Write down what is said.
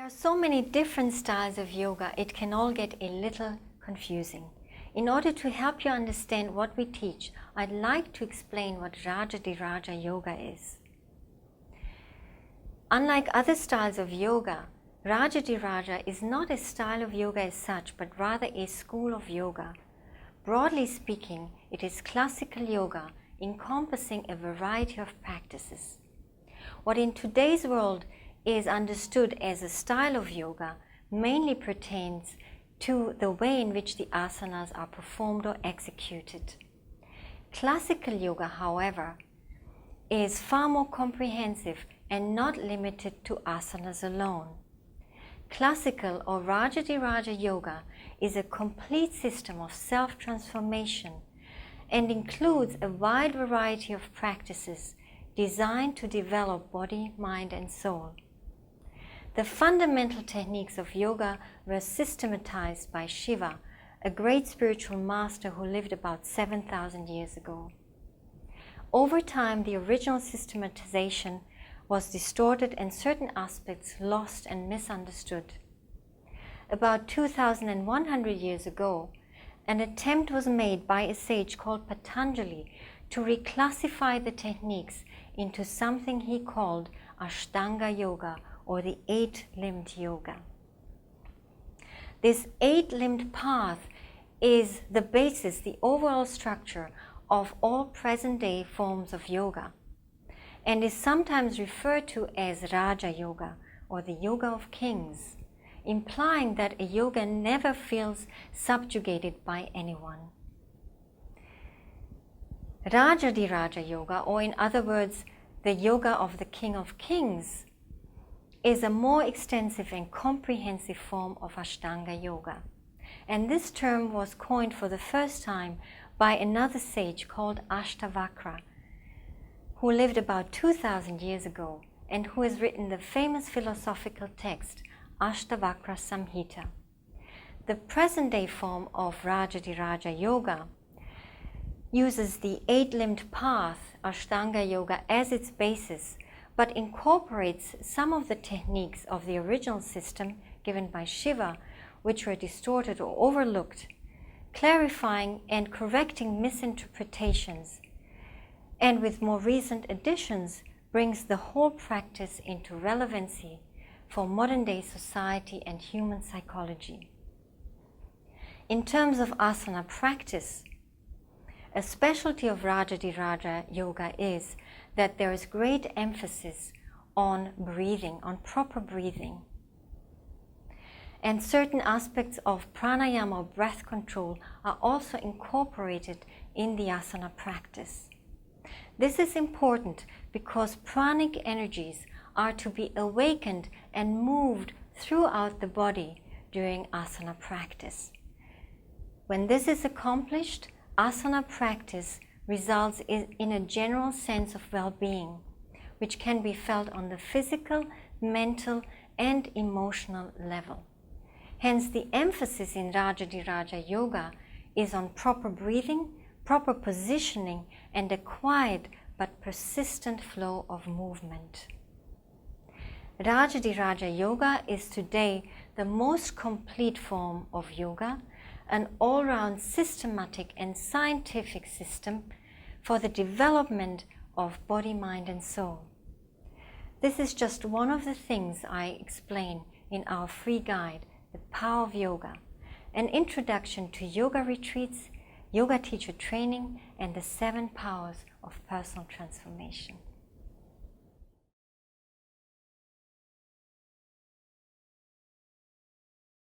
are so many different styles of yoga, it can all get a little confusing. In order to help you understand what we teach, I'd like to explain what Rajadhiraja Yoga is. Unlike other styles of yoga, Rajadhiraja is not a style of yoga as such, but rather a school of yoga. Broadly speaking, it is classical yoga encompassing a variety of practices. What in today's world is understood as a style of yoga mainly pertains to the way in which the asanas are performed or executed. Classical yoga, however, is far more comprehensive and not limited to asanas alone. Classical or Rajadhiraja Yoga is a complete system of self-transformation and includes a wide variety of practices designed to develop body, mind, and soul. The fundamental techniques of yoga were systematized by Shiva, a great spiritual master who lived about 7,000 years ago. Over time, the original systematization was distorted and certain aspects lost and misunderstood. About 2,100 years ago, an attempt was made by a sage called Patanjali to reclassify the techniques into something he called Ashtanga Yoga, or the eight-limbed yoga. This eight-limbed path is the basis, the overall structure of all present-day forms of yoga, and is sometimes referred to as Raja Yoga, or the yoga of kings, implying that a yoga never feels subjugated by anyone. Rajadhiraja Yoga, or in other words, the yoga of the king of kings, is a more extensive and comprehensive form of Ashtanga Yoga. And this term was coined for the first time by another sage called Ashtavakra, who lived about 2,000 years ago and who has written the famous philosophical text Ashtavakra Samhita. The present-day form of Rajadhiraja Yoga uses the eight-limbed path, Ashtanga Yoga, as its basis, but incorporates some of the techniques of the original system given by Shiva, which were distorted or overlooked, clarifying and correcting misinterpretations, and with more recent additions, brings the whole practice into relevancy for modern-day society and human psychology. In terms of asana practice, a specialty of Rajadhiraja Yoga is that there is great emphasis on breathing, on proper breathing. And certain aspects of pranayama or breath control are also incorporated in the asana practice. This is important because pranic energies are to be awakened and moved throughout the body during asana practice. When this is accomplished, asana practice results in a general sense of well-being, which can be felt on the physical, mental, and emotional level. Hence, the emphasis in Rajadhiraja Yoga is on proper breathing, proper positioning, and a quiet but persistent flow of movement. Rajadhiraja Yoga is today the most complete form of yoga, an all-round systematic and scientific system for the development of body, mind, and soul. This is just one of the things I explain in our free guide, The Power of Yoga, an introduction to yoga retreats, yoga teacher training, and the 7 powers of personal transformation.